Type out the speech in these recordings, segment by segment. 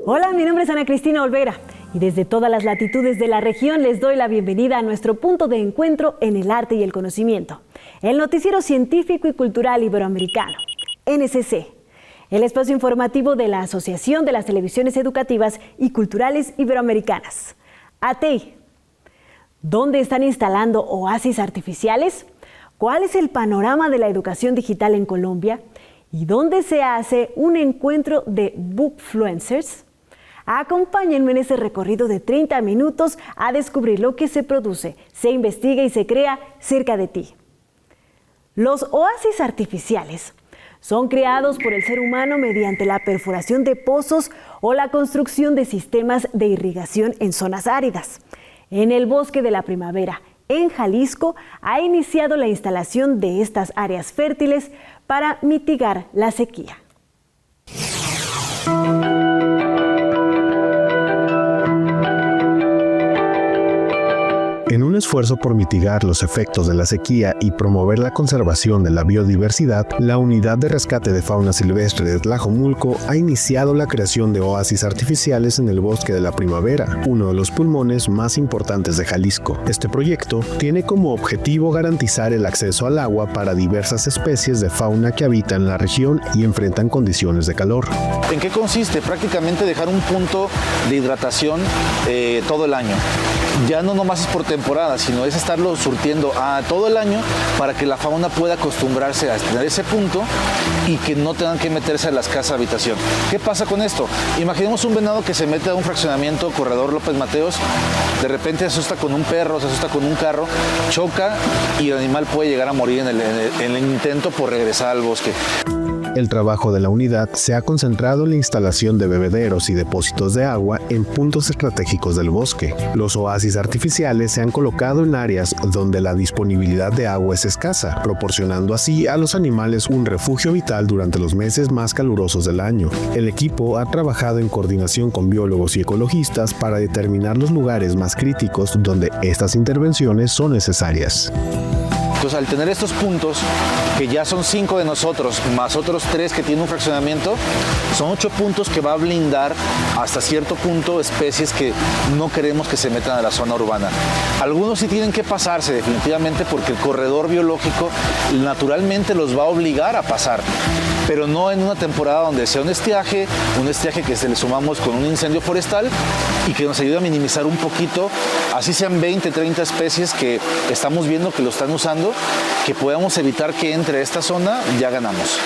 Hola, mi nombre es Ana Cristina Olvera y desde todas las latitudes de la región les doy la bienvenida a nuestro punto de encuentro en el arte y el conocimiento, el noticiero científico y cultural iberoamericano, NSC, el espacio informativo de la Asociación de las Televisiones Educativas y Culturales Iberoamericanas, ATEI. ¿Dónde están instalando oasis artificiales? ¿Cuál es el panorama de la educación digital en Colombia? ¿Y dónde se hace un encuentro de bookfluencers? Acompáñenme en este recorrido de 30 minutos a descubrir lo que se produce, se investiga y se crea cerca de ti. Los oasis artificiales son creados por el ser humano mediante la perforación de pozos o la construcción de sistemas de irrigación en zonas áridas. En el Bosque de la Primavera, en Jalisco, ha iniciado la instalación de estas áreas fértiles para mitigar la sequía. En un esfuerzo por mitigar los efectos de la sequía y promover la conservación de la biodiversidad, la Unidad de Rescate de Fauna Silvestre de Tlajomulco ha iniciado la creación de oasis artificiales en el Bosque de la Primavera, uno de los pulmones más importantes de Jalisco. Este proyecto tiene como objetivo garantizar el acceso al agua para diversas especies de fauna que habitan la región y enfrentan condiciones de calor. ¿En qué consiste? Prácticamente dejar un punto de hidratación todo el año. Ya no nomás es por temporada, sino es estarlo surtiendo a todo el año para que la fauna pueda acostumbrarse a tener ese punto y que no tengan que meterse a las casas de habitación. ¿Qué pasa con esto? Imaginemos un venado que se mete a un fraccionamiento, Corredor López Mateos, de repente se asusta con un perro, se asusta con un carro, choca y el animal puede llegar a morir en el intento por regresar al bosque. El trabajo de la unidad se ha concentrado en la instalación de bebederos y depósitos de agua en puntos estratégicos del bosque. Los oasis artificiales se han colocado en áreas donde la disponibilidad de agua es escasa, proporcionando así a los animales un refugio vital durante los meses más calurosos del año. El equipo ha trabajado en coordinación con biólogos y ecologistas para determinar los lugares más críticos donde estas intervenciones son necesarias. Entonces, al tener estos puntos, que ya son 5 de nosotros, más otros 3 que tienen un fraccionamiento, son 8 puntos que va a blindar hasta cierto punto especies que no queremos que se metan a la zona urbana. Algunos sí tienen que pasarse definitivamente porque el corredor biológico naturalmente los va a obligar a pasar, pero no en una temporada donde sea un estiaje que se le sumamos con un incendio forestal y que nos ayude a minimizar un poquito, así sean 20, 30 especies que estamos viendo que lo están usando, que podamos evitar que entre a esta zona, ya ganamos.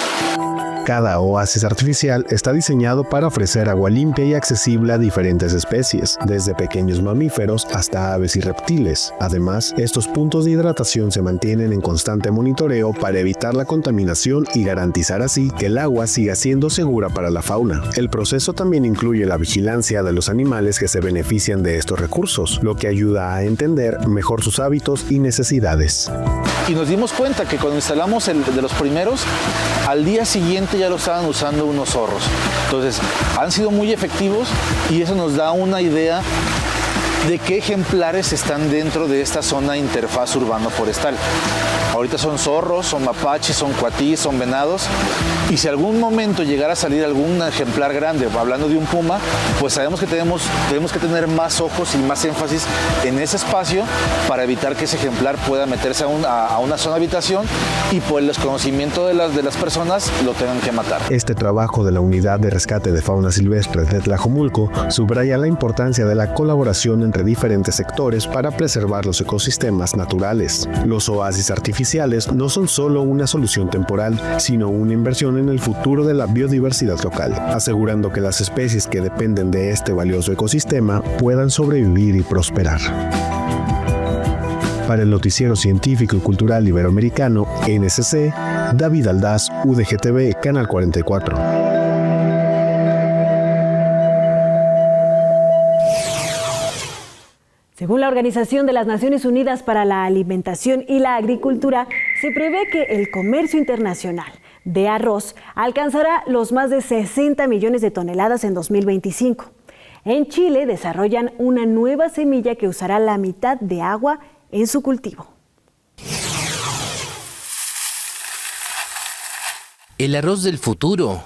Cada oasis artificial está diseñado para ofrecer agua limpia y accesible a diferentes especies, desde pequeños mamíferos hasta aves y reptiles. Además, estos puntos de hidratación se mantienen en constante monitoreo para evitar la contaminación y garantizar así que el agua siga siendo segura para la fauna. El proceso también incluye la vigilancia de los animales que se benefician de estos recursos, lo que ayuda a entender mejor sus hábitos y necesidades. Y nos dimos cuenta que cuando instalamos el de los primeros, al día siguiente ya lo estaban usando unos zorros. Entonces, han sido muy efectivos y eso nos da una idea de qué ejemplares están dentro de esta zona interfaz urbano-forestal. Ahorita son zorros, son mapaches, son cuatís, son venados. Y si algún momento llegara a salir algún ejemplar grande, hablando de un puma, pues sabemos que tenemos que tener más ojos y más énfasis en ese espacio para evitar que ese ejemplar pueda meterse a una zona de habitación y por el desconocimiento de las personas lo tengan que matar. Este trabajo de la Unidad de Rescate de Fauna Silvestre de Tlajomulco subraya la importancia de la colaboración entre diferentes sectores para preservar los ecosistemas naturales. Los oasis artificiales no son solo una solución temporal, sino una inversión en el futuro de la biodiversidad local, asegurando que las especies que dependen de este valioso ecosistema puedan sobrevivir y prosperar. Para el noticiero científico y cultural iberoamericano, NSC, David Aldaz, UDGTV, Canal 44. Según la Organización de las Naciones Unidas para la Alimentación y la Agricultura, se prevé que el comercio internacional de arroz alcanzará los más de 60 millones de toneladas en 2025. En Chile desarrollan una nueva semilla que usará la mitad de agua en su cultivo. El arroz del futuro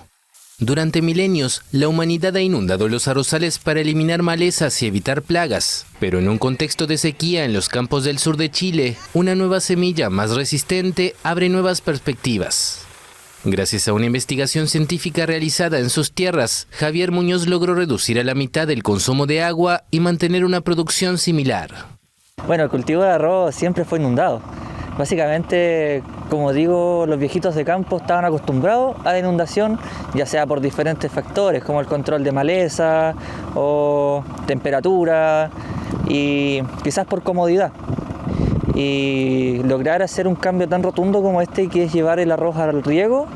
Durante milenios, la humanidad ha inundado los arrozales para eliminar malezas y evitar plagas. Pero en un contexto de sequía en los campos del sur de Chile, una nueva semilla más resistente abre nuevas perspectivas. Gracias a una investigación científica realizada en sus tierras, Javier Muñoz logró reducir a la mitad el consumo de agua y mantener una producción similar. Bueno, el cultivo de arroz siempre fue inundado. Básicamente, como digo, los viejitos de campo estaban acostumbrados a la inundación, ya sea por diferentes factores, como el control de maleza o temperatura, y quizás por comodidad. Y lograr hacer un cambio tan rotundo como este, que es llevar el arroz al riego,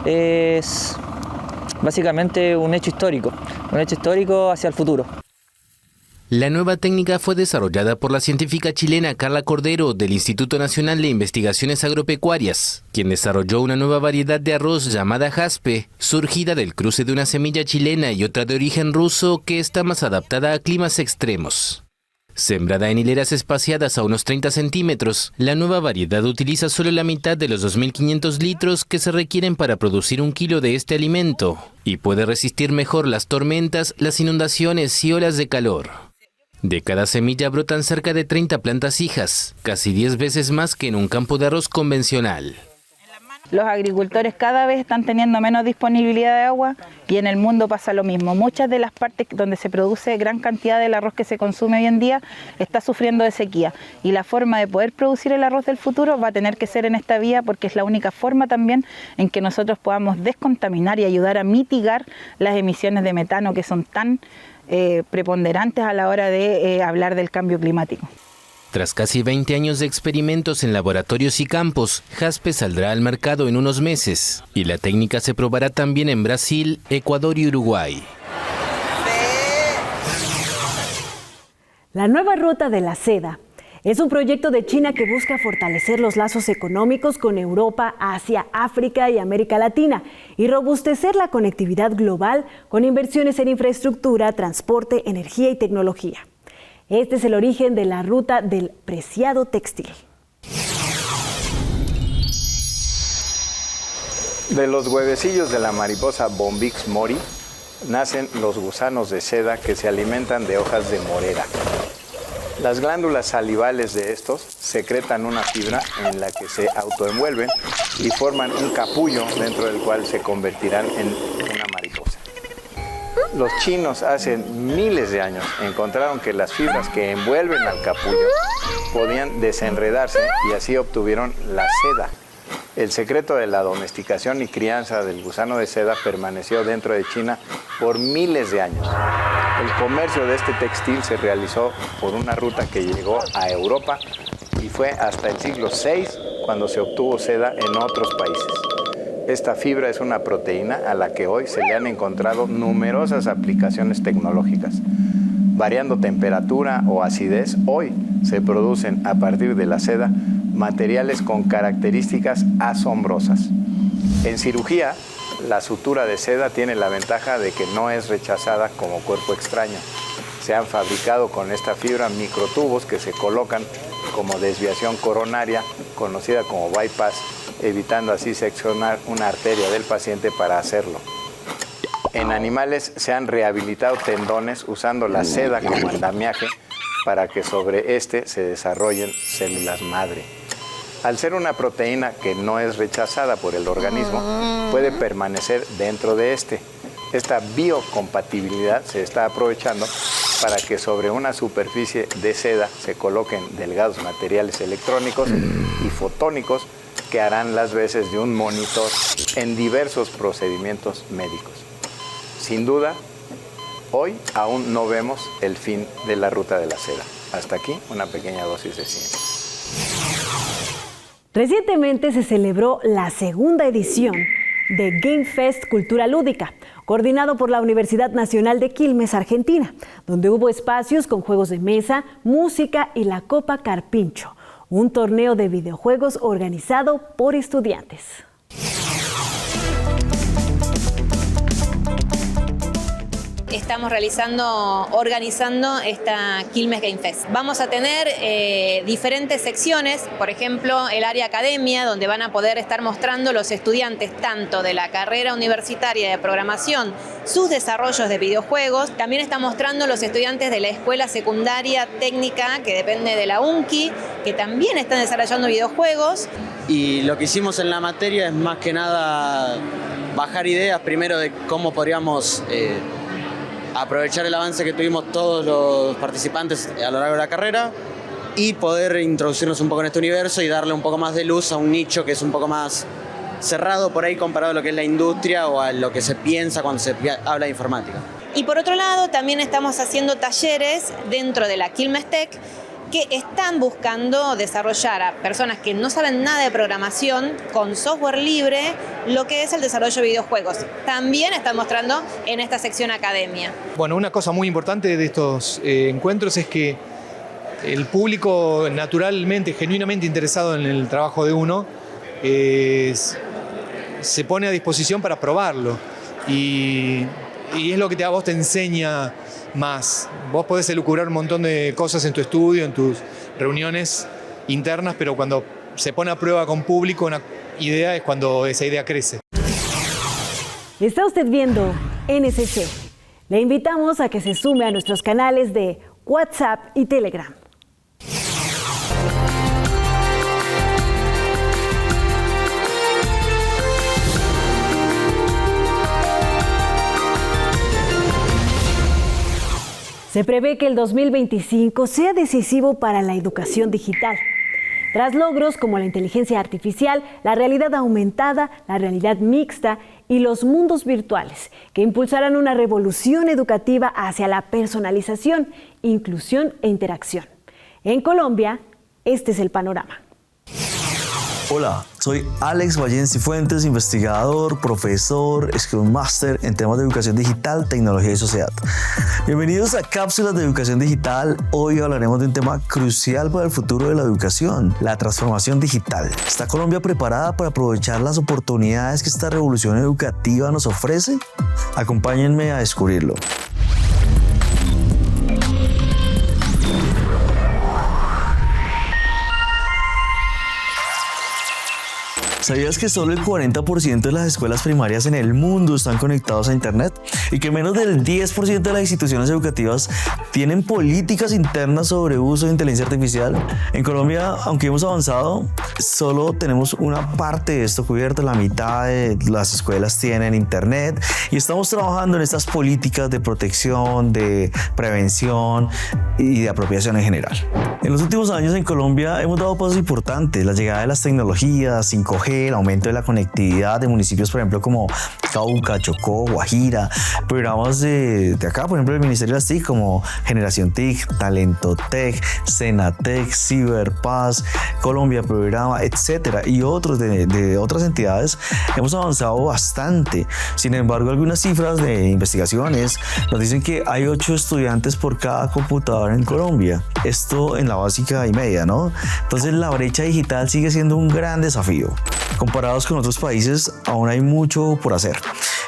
es básicamente un hecho histórico hacia el futuro. La nueva técnica fue desarrollada por la científica chilena Carla Cordero del Instituto Nacional de Investigaciones Agropecuarias, quien desarrolló una nueva variedad de arroz llamada jaspe, surgida del cruce de una semilla chilena y otra de origen ruso que está más adaptada a climas extremos. Sembrada en hileras espaciadas a unos 30 centímetros, la nueva variedad utiliza solo la mitad de los 2.500 litros que se requieren para producir 1 kilo de este alimento y puede resistir mejor las tormentas, las inundaciones y olas de calor. De cada semilla brotan cerca de 30 plantas hijas, casi 10 veces más que en un campo de arroz convencional. Los agricultores cada vez están teniendo menos disponibilidad de agua y en el mundo pasa lo mismo. Muchas de las partes donde se produce gran cantidad del arroz que se consume hoy en día está sufriendo de sequía. Y la forma de poder producir el arroz del futuro va a tener que ser en esta vía, porque es la única forma también en que nosotros podamos descontaminar y ayudar a mitigar las emisiones de metano que son tan preponderantes a la hora de hablar del cambio climático. Tras casi 20 años de experimentos en laboratorios y campos, jaspe saldrá al mercado en unos meses y la técnica se probará también en Brasil, Ecuador y Uruguay. La nueva ruta de la seda es un proyecto de China que busca fortalecer los lazos económicos con Europa, Asia, África y América Latina y robustecer la conectividad global con inversiones en infraestructura, transporte, energía y tecnología. Este es el origen de la ruta del preciado textil. De los huevecillos de la mariposa Bombyx mori nacen los gusanos de seda que se alimentan de hojas de morera. Las glándulas salivales de estos secretan una fibra en la que se autoenvuelven y forman un capullo dentro del cual se convertirán en una mariposa. Los chinos hace miles de años encontraron que las fibras que envuelven al capullo podían desenredarse y así obtuvieron la seda. El secreto de la domesticación y crianza del gusano de seda permaneció dentro de China por miles de años. El comercio de este textil se realizó por una ruta que llegó a Europa y fue hasta el siglo VI cuando se obtuvo seda en otros países. Esta fibra es una proteína a la que hoy se le han encontrado numerosas aplicaciones tecnológicas. Variando temperatura o acidez, hoy se producen a partir de la seda materiales con características asombrosas. En cirugía, la sutura de seda tiene la ventaja de que no es rechazada como cuerpo extraño. Se han fabricado con esta fibra microtubos que se colocan como desviación coronaria, conocida como bypass, evitando así seccionar una arteria del paciente para hacerlo. En animales se han rehabilitado tendones usando la seda como andamiaje para que sobre este se desarrollen células madre. Al ser una proteína que no es rechazada por el organismo, puede permanecer dentro de este. Esta biocompatibilidad se está aprovechando para que sobre una superficie de seda se coloquen delgados materiales electrónicos y fotónicos que harán las veces de un monitor en diversos procedimientos médicos. Sin duda, hoy aún no vemos el fin de la ruta de la seda. Hasta aquí una pequeña dosis de ciencia. Recientemente se celebró la segunda edición de Game Fest Cultura Lúdica, coordinado por la Universidad Nacional de Quilmes, Argentina, donde hubo espacios con juegos de mesa, música y la Copa Carpincho, un torneo de videojuegos organizado por estudiantes. estamos organizando esta Quilmes Game Fest. Vamos a tener diferentes secciones, por ejemplo, el área academia, donde van a poder estar mostrando los estudiantes tanto de la carrera universitaria de programación, sus desarrollos de videojuegos. También están mostrando los estudiantes de la escuela secundaria técnica, que depende de la UNCI, que también están desarrollando videojuegos. Y lo que hicimos en la materia es más que nada bajar ideas primero de cómo podríamos aprovechar el avance que tuvimos todos los participantes a lo largo de la carrera y poder introducirnos un poco en este universo y darle un poco más de luz a un nicho que es un poco más cerrado por ahí comparado a lo que es la industria o a lo que se piensa cuando se habla de informática. Y por otro lado, también estamos haciendo talleres dentro de la Quilmes Tech que están buscando desarrollar a personas que no saben nada de programación con software libre lo que es el desarrollo de videojuegos. También están mostrando en esta sección academia. Bueno, una cosa muy importante de estos encuentros es que el público naturalmente, genuinamente interesado en el trabajo de uno se pone a disposición para probarlo y es lo que a vos te enseña más. Vos podés elucubrar un montón de cosas en tu estudio, en tus reuniones internas, pero cuando se pone a prueba con público una idea es cuando esa idea crece. Está usted viendo NSC. Le invitamos a que se sume a nuestros canales de WhatsApp y Telegram. Se prevé que el 2025 sea decisivo para la educación digital. Tras logros como la inteligencia artificial, la realidad aumentada, la realidad mixta y los mundos virtuales, que impulsarán una revolución educativa hacia la personalización, inclusión e interacción. En Colombia, este es el panorama. Hola, soy Alex Vallén Cifuentes, investigador, profesor, Scrum Master en temas de educación digital, tecnología y sociedad. Bienvenidos a Cápsulas de Educación Digital. Hoy hablaremos de un tema crucial para el futuro de la educación, la transformación digital. ¿Está Colombia preparada para aprovechar las oportunidades que esta revolución educativa nos ofrece? Acompáñenme a descubrirlo. ¿Sabías que solo el 40% de las escuelas primarias en el mundo están conectados a Internet? Y que menos del 10% de las instituciones educativas tienen políticas internas sobre uso de inteligencia artificial. En Colombia, aunque hemos avanzado, solo tenemos una parte de esto cubierto. La mitad de las escuelas tienen Internet y estamos trabajando en estas políticas de protección, de prevención y de apropiación en general. En los últimos años en Colombia hemos dado pasos importantes. La llegada de las tecnologías, 5G, el aumento de la conectividad de municipios, por ejemplo, como Cauca, Chocó, Guajira, programas de acá, por ejemplo, del Ministerio de las TIC, como Generación TIC, Talento Tech, Senatec, Ciberpaz, Colombia Programa, etcétera, y otros de otras entidades, hemos avanzado bastante. Sin embargo, algunas cifras de investigaciones nos dicen que hay 8 estudiantes por cada computadora en Colombia. Esto en la básica y media, ¿no? Entonces, la brecha digital sigue siendo un gran desafío. Comparados con otros países, aún hay mucho por hacer.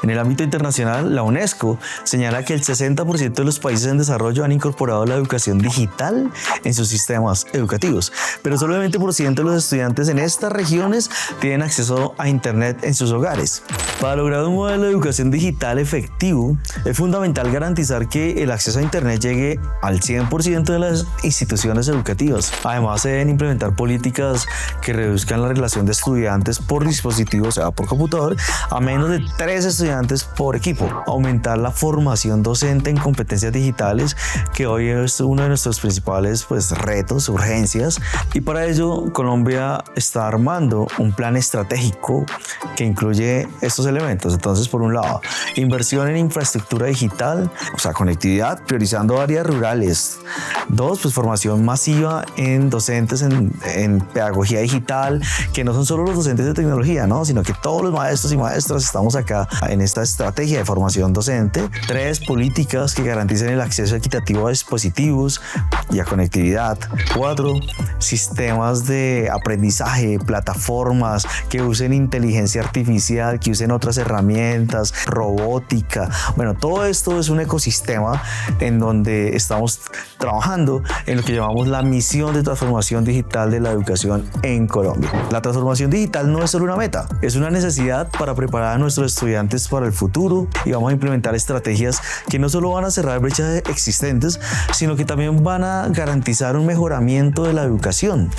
En el ámbito internacional, la UNESCO señala que el 60% de los países en desarrollo han incorporado la educación digital en sus sistemas educativos, pero solo el 20% de los estudiantes en estas regiones tienen acceso a Internet en sus hogares. Para lograr un modelo de educación digital efectivo, es fundamental garantizar que el acceso a Internet llegue al 100% de las instituciones educativas. Además, se deben implementar políticas que reduzcan la relación de estudiantes por dispositivo, o sea, por computador, a menos de 3 estudiantes por equipo. Aumentar la formación docente en competencias digitales, que hoy es uno de nuestros principales retos, urgencias, y para ello Colombia está armando un plan estratégico que incluye estos elementos. Entonces, por un lado, inversión en infraestructura digital, o sea, conectividad, priorizando áreas rurales. 2, formación masiva en docentes en pedagogía digital, que no son solo los docentes de tecnología, ¿no? Sino que todos los maestros y maestras estamos acá en en esta estrategia de formación docente. 3, políticas que garanticen el acceso equitativo a dispositivos y a conectividad. 4, sistemas de aprendizaje, plataformas que usen inteligencia artificial, que usen otras herramientas, robótica. Bueno, todo esto es un ecosistema en donde estamos trabajando en lo que llamamos la misión de transformación digital de la educación en Colombia. La transformación digital no es solo una meta, es una necesidad para preparar a nuestros estudiantes para el futuro, y vamos a implementar estrategias que no solo van a cerrar brechas existentes, sino que también van a garantizar un mejoramiento de la educación.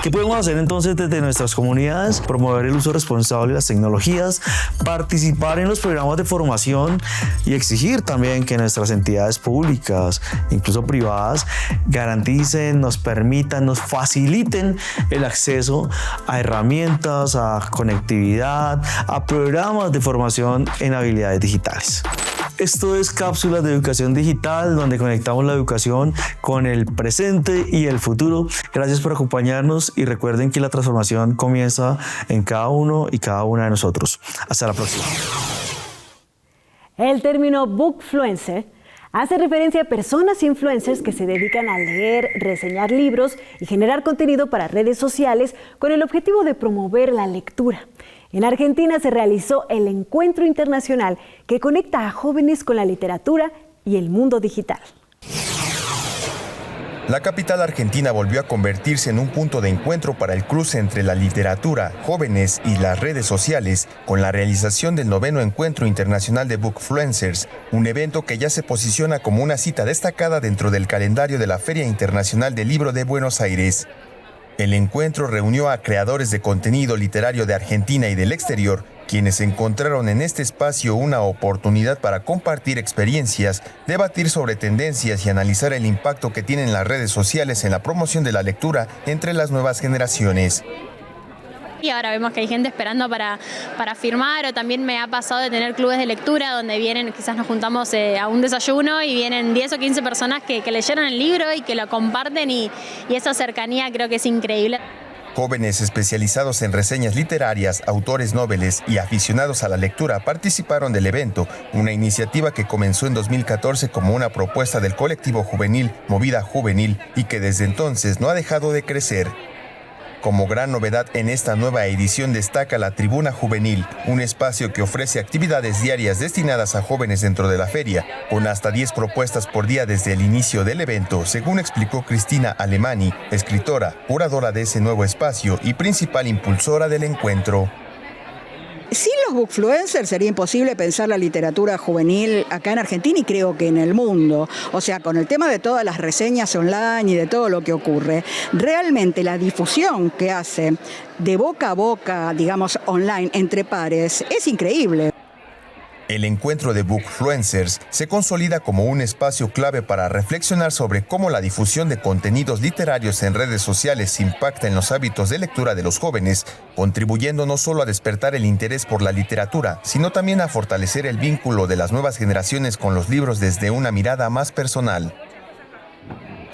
¿Qué podemos hacer entonces desde nuestras comunidades? Promover el uso responsable de las tecnologías, participar en los programas de formación y exigir también que nuestras entidades públicas, incluso privadas, garanticen, nos permitan, nos faciliten el acceso a herramientas, a conectividad, a programas de formación en habilidades digitales. Esto es Cápsulas de Educación Digital, donde conectamos la educación con el presente y el futuro. Gracias por acompañarnos y recuerden que la transformación comienza en cada uno y cada una de nosotros. Hasta la próxima. El término bookfluencer hace referencia a personas influencers que se dedican a leer, reseñar libros y generar contenido para redes sociales con el objetivo de promover la lectura. En Argentina se realizó el Encuentro Internacional que conecta a jóvenes con la literatura y el mundo digital. La capital argentina volvió a convertirse en un punto de encuentro para el cruce entre la literatura, jóvenes y las redes sociales, con la realización del 9º Encuentro Internacional de Bookfluencers, un evento que ya se posiciona como una cita destacada dentro del calendario de la Feria Internacional del Libro de Buenos Aires. El encuentro reunió a creadores de contenido literario de Argentina y del exterior, quienes encontraron en este espacio una oportunidad para compartir experiencias, debatir sobre tendencias y analizar el impacto que tienen las redes sociales en la promoción de la lectura entre las nuevas generaciones. Y ahora vemos que hay gente esperando para firmar, o también me ha pasado de tener clubes de lectura donde vienen, quizás nos juntamos a un desayuno y vienen 10 o 15 personas que leyeron el libro y que lo comparten, y esa cercanía creo que es increíble. Jóvenes especializados en reseñas literarias, autores noveles y aficionados a la lectura participaron del evento, una iniciativa que comenzó en 2014 como una propuesta del colectivo juvenil Movida Juvenil y que desde entonces no ha dejado de crecer. Como gran novedad en esta nueva edición destaca la Tribuna Juvenil, un espacio que ofrece actividades diarias destinadas a jóvenes dentro de la feria, con hasta 10 propuestas por día desde el inicio del evento, según explicó Cristina Alemani, escritora, curadora de ese nuevo espacio y principal impulsora del encuentro. Sin los bookfluencers sería imposible pensar la literatura juvenil acá en Argentina y creo que en el mundo. O sea, con el tema de todas las reseñas online y de todo lo que ocurre, realmente la difusión que hace de boca a boca, digamos, online, entre pares, es increíble. El encuentro de Bookfluencers se consolida como un espacio clave para reflexionar sobre cómo la difusión de contenidos literarios en redes sociales impacta en los hábitos de lectura de los jóvenes, contribuyendo no solo a despertar el interés por la literatura, sino también a fortalecer el vínculo de las nuevas generaciones con los libros desde una mirada más personal.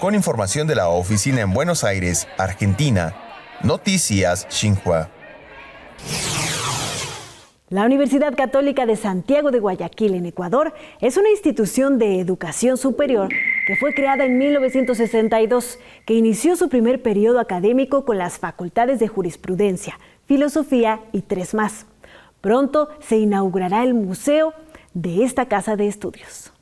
Con información de la oficina en Buenos Aires, Argentina, Noticias Xinhua. La Universidad Católica de Santiago de Guayaquil, en Ecuador, es una institución de educación superior que fue creada en 1962, que inició su primer periodo académico con las facultades de Jurisprudencia, Filosofía y 3 más. Pronto se inaugurará el museo de esta casa de estudios.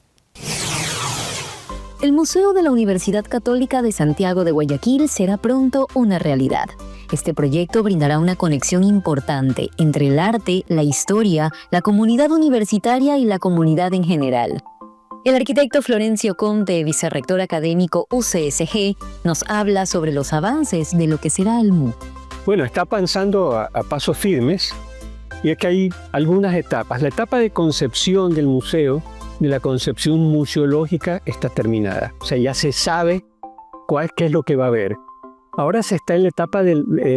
El Museo de la Universidad Católica de Santiago de Guayaquil será pronto una realidad. Este proyecto brindará una conexión importante entre el arte, la historia, la comunidad universitaria y la comunidad en general. El arquitecto Florencio Conte, vicerrector académico UCSG, nos habla sobre los avances de lo que será el MU. Bueno, está avanzando a pasos firmes y aquí hay algunas etapas. La etapa de concepción del museo, de la concepción museológica, está terminada. O sea, ya se sabe qué es lo que va a haber. Ahora se está en la etapa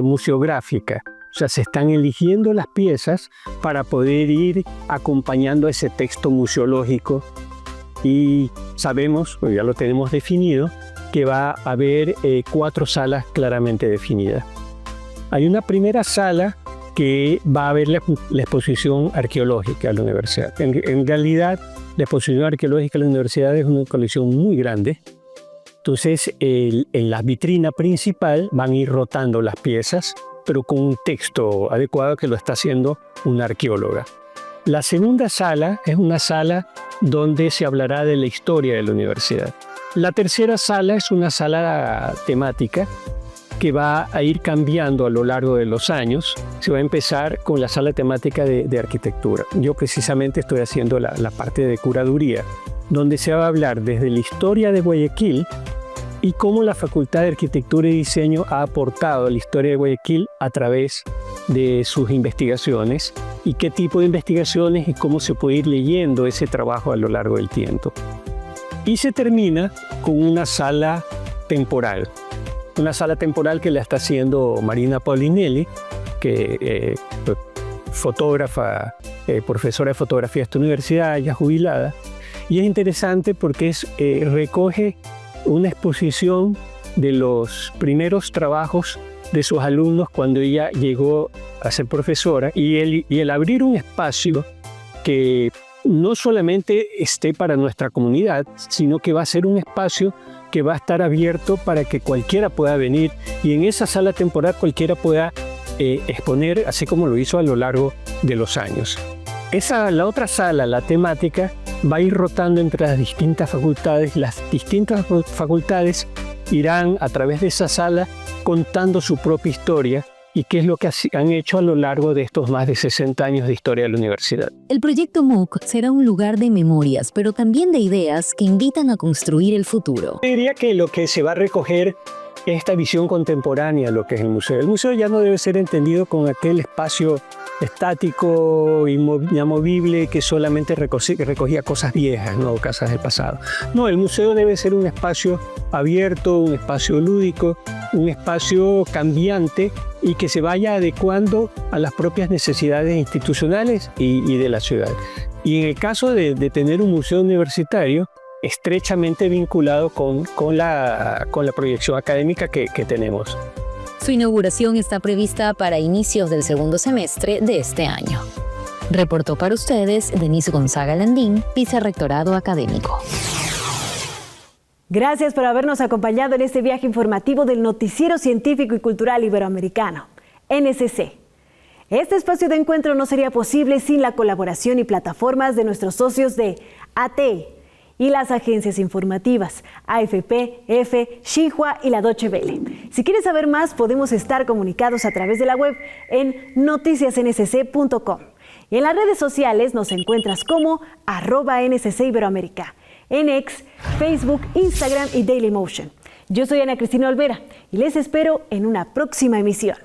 museográfica, o sea, se están eligiendo las piezas para poder ir acompañando ese texto museológico y sabemos, ya lo tenemos definido, que va a haber 4 salas claramente definidas. Hay una primera sala que va a haber la exposición arqueológica a la universidad. En realidad, la exposición arqueológica a la universidad es una colección muy grande. Entonces, en la vitrina principal van a ir rotando las piezas, pero con un texto adecuado que lo está haciendo una arqueóloga. La segunda sala es una sala donde se hablará de la historia de la universidad. La tercera sala es una sala temática que va a ir cambiando a lo largo de los años. Se va a empezar con la sala temática de arquitectura. Yo precisamente estoy haciendo la parte de curaduría, donde se va a hablar desde la historia de Guayaquil y cómo la Facultad de Arquitectura y Diseño ha aportado a la historia de Guayaquil a través de sus investigaciones y qué tipo de investigaciones y cómo se puede ir leyendo ese trabajo a lo largo del tiempo. Y se termina con una sala temporal. Una sala temporal que la está haciendo Marina Paulinelli, que fotógrafa, profesora de fotografía de esta universidad, ya jubilada. Y es interesante porque recoge una exposición de los primeros trabajos de sus alumnos cuando ella llegó a ser profesora y el abrir un espacio que no solamente esté para nuestra comunidad, sino que va a ser un espacio que va a estar abierto para que cualquiera pueda venir y en esa sala temporal cualquiera pueda exponer, así como lo hizo a lo largo de los años. La otra sala, la temática, va a ir rotando entre las distintas facultades. Las distintas facultades irán a través de esa sala contando su propia historia y qué es lo que han hecho a lo largo de estos más de 60 años de historia de la universidad. El proyecto MOOC será un lugar de memorias, pero también de ideas que invitan a construir el futuro. Yo diría que lo que se va a recoger es esta visión contemporánea de lo que es el museo. El museo ya no debe ser entendido como aquel espacio estático, inamovible, que solamente recogía cosas viejas, no cosas del pasado. No, el museo debe ser un espacio abierto, un espacio lúdico, un espacio cambiante y que se vaya adecuando a las propias necesidades institucionales y de la ciudad. Y en el caso de tener un museo universitario, estrechamente vinculado con la proyección académica que tenemos. Su inauguración está prevista para inicios del segundo semestre de este año. Reportó para ustedes Denise Gonzaga Landín, vicerrectorado académico. Gracias por habernos acompañado en este viaje informativo del Noticiero Científico y Cultural Iberoamericano, NSC. Este espacio de encuentro no sería posible sin la colaboración y plataformas de nuestros socios de ATE y las agencias informativas AFP, EFE, Xinhua y la Deutsche Welle. Si quieres saber más, podemos estar comunicados a través de la web en noticiasnsc.com. Y en las redes sociales nos encuentras como @NSC Iberoamérica, en X, Facebook, Instagram y Dailymotion. Yo soy Ana Cristina Olvera y les espero en una próxima emisión.